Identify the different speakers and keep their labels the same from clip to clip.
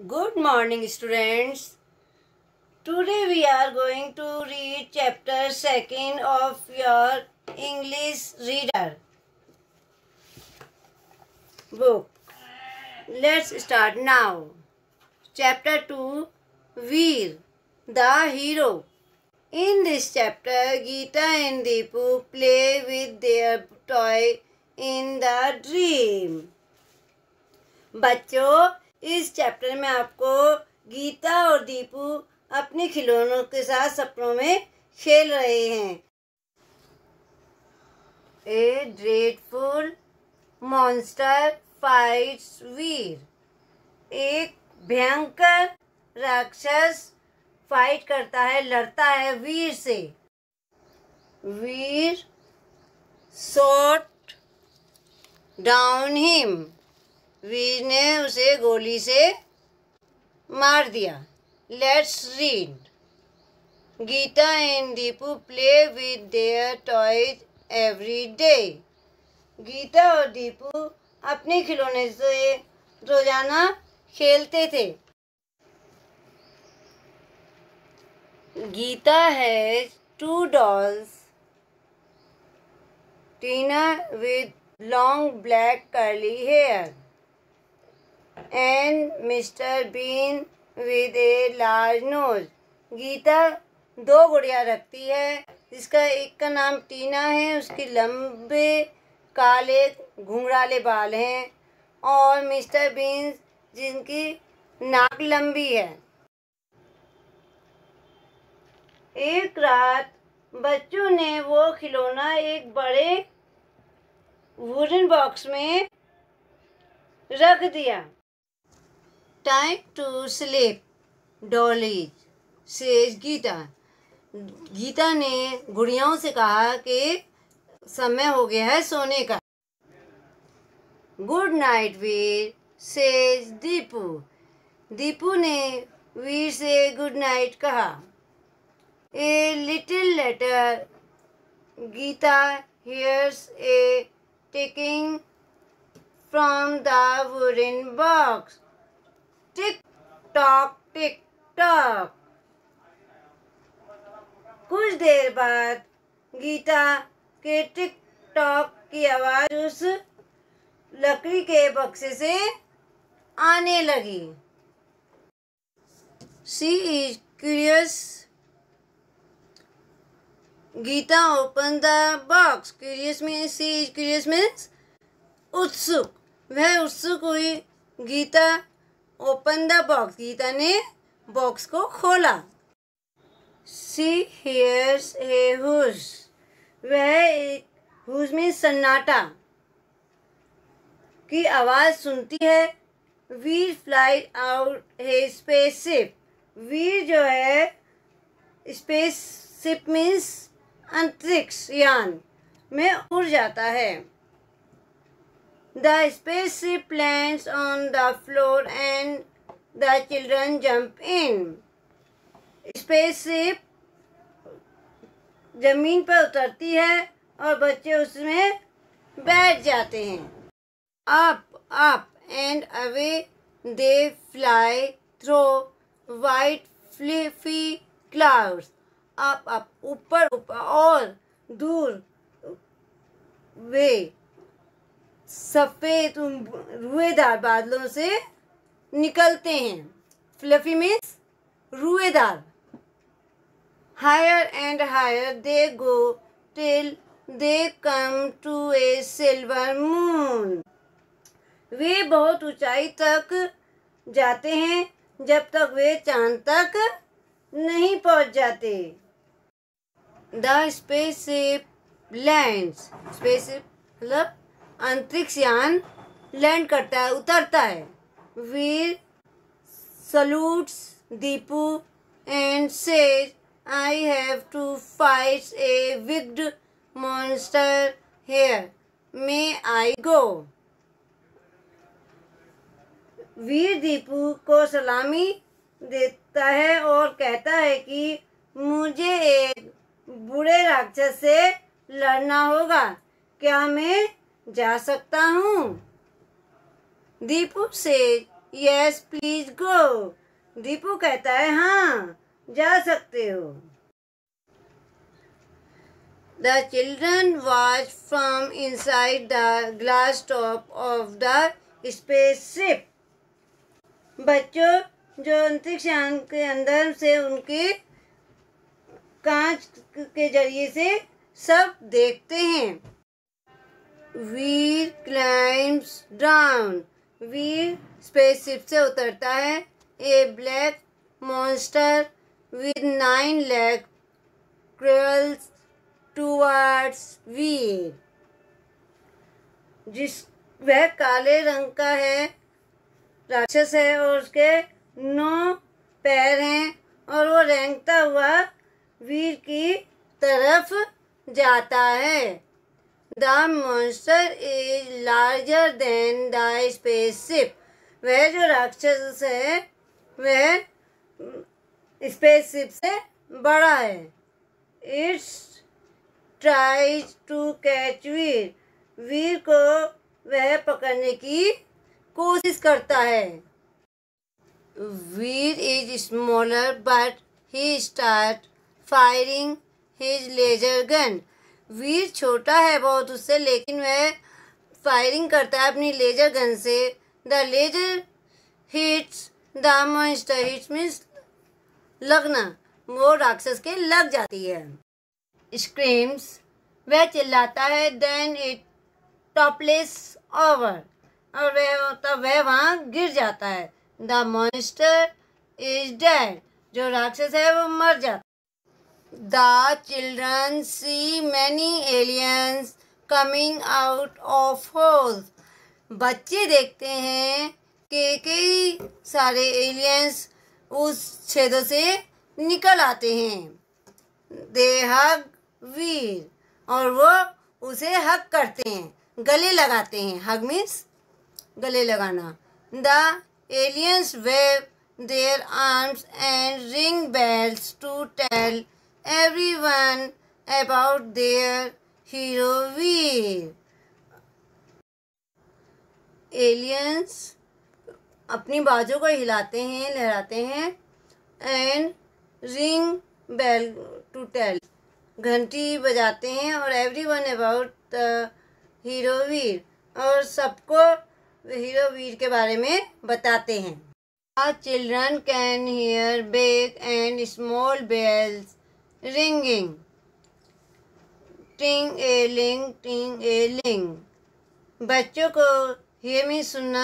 Speaker 1: Good morning, students. Today we are going to read chapter 2 of your English reader book. Let's start now. Chapter 2, Veer, the hero. In this chapter, Geeta and Deepu play with their toy in the dream. बच्चों, इस chapter में आपको गीता और दीपू अपने खिलौनों के साथ सपनों में खेल रहे हैं। ए ड्रेडफुल मॉन्स्टर फाइट्स वीर। एक भयंकर राक्षस फाइट करता है, लड़ता है वीर से। Veer shot down him. Veer ने उसे गोली से मार दिया। Let's read. Geeta and Deepu play with their toys every day. Geeta और दीपू अपने खिलौने से रोजाना खेलते थे। Geeta has 2 dolls, Tina with long black curly hair and Mr. Bean with a large nose. Geeta 2 गुड़िया रखती है, जिसका एक का नाम टीना है, उसके लंबे काले घुंघराले बाल हैं, और मिस्टर बीन जिनकी नाक लंबी है। एक रात बच्चों ने वो खिलौना एक बड़े वुडन बॉक्स में रख दिया। Time to sleep dollies says Geeta. Geeta ने गुड़ियाओं से कहा कि समय हो गया है सोने का। Good night Veer says Deepu. Deepu ने वीर से गुड नाइट कहा। A little later Geeta hears a ticking from the wooden box. Tick tock. कुछ देर बाद गीता के टिक टॉक की आवाज उस लकड़ी के बक्से से आने लगी। She is curious. Geeta open the box. Curious means उत्सुक। वह उत्सुक हुई। Geeta open the box. Geeta ने बॉक्स को खोला। She hears a hush. वह एक हुश में सन्नाटा की आवाज सुनती है। Veer fly out a spaceship. Veer जो है स्पेसशिप मीन्स अंतरिक्ष यान में उड़ जाता है। The spaceship lands on the floor and the children jump in. Spaceship जमीन पर उतरती है और बच्चे उसमें बैठ जाते हैं। Up and away they fly through white fluffy clouds. Up ऊपर और दूर वे सफ़ेद रुएदार बादलों से निकलते हैं। फ्लफी मीन्स रुएदार। Higher and higher they go till they come to a silver moon. वे बहुत ऊंचाई तक जाते हैं जब तक वे चांद तक नहीं पहुंच जाते। The spaceship lands. स्पेसशिप मतलब अंतरिक्ष यान लैंड करता है, उतरता है। Veer salutes Deepu and says I have to fight a wicked monster here, may I go. Veer Deepu को सलामी देता है और कहता है कि मुझे एक बूढ़े राक्षस से लड़ना होगा, क्या मैं जा सकता हूँ? दीपू से यस प्लीज गो। दीपू कहता है हाँ जा सकते हो। The children watch from inside the glass top of the spaceship. बच्चों जो अंतरिक्ष यान के अंदर से उनके कांच के जरिए से सब देखते हैं। Veer climbs down. Veer spaceship से उतरता है। A black monster with 9 legs crawls towards Veer. वह काले रंग का है, राक्षस है और उसके 9 पैर हैं और वो रेंगता हुआ वीर की तरफ जाता है। The monster is larger than the spaceship. वह जो राक्षस है वह स्पेसशिप से बड़ा है। It's tries to catch Veer. Veer को वह पकड़ने की कोशिश करता है। Veer is smaller but he start firing his laser gun. Veer छोटा है बहुत उससे, लेकिन वह फायरिंग करता है अपनी लेजर गन से। The laser hits the monster. Hits means लगना, वो राक्षस के लग जाती है। स्क्रीम्स, वह चिल्लाता है। देन इट टॉपलेस ओवर, और वह वहाँ गिर जाता है। The monster is dead. जो राक्षस है वो मर जाता है। The children see many aliens coming out of holes. बच्चे देखते हैं कि कई सारे एलियंस उस छेदों से निकल आते हैं। दे हग वीर, और वो उसे हग करते हैं, गले लगाते हैं। हग मीन्स गले लगाना। The aliens wave their arms and ring bells to tell everyone about their hero Veer. Aliens अपनी बाजू को हिलाते हैं, लहराते हैं। And ring bell to tell, घंटी बजाते हैं। और everyone about the hero Veer, और सबको हीरो वीर के बारे में बताते हैं। The children can hear big and small bells ringing, ting-a-ling। बच्चों को हियर में सुनना,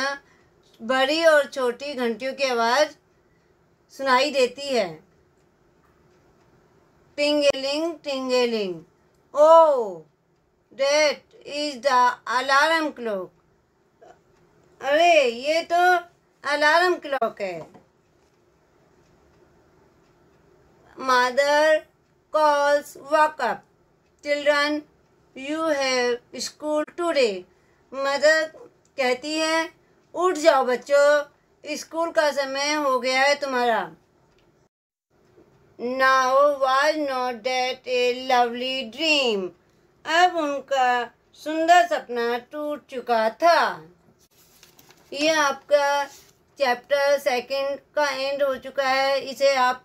Speaker 1: बड़ी और छोटी घंटियों की आवाज़ सुनाई देती है। Ting a ling. Oh that is the alarm clock. अरे ये तो अलार्म क्लॉक है। Mother calls, wake up children, you have school today। Mother कहती है उठ जाओ बच्चों, स्कूल का समय हो गया है तुम्हारा। Now was not that a lovely dream। अब उनका सुंदर सपना टूट चुका था। यह आपका चैप्टर 2 का एंड हो चुका है। इसे आप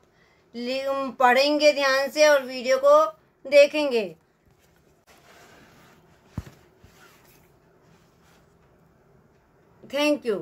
Speaker 1: पढ़ेंगे ध्यान से और वीडियो को देखेंगे। Thank you.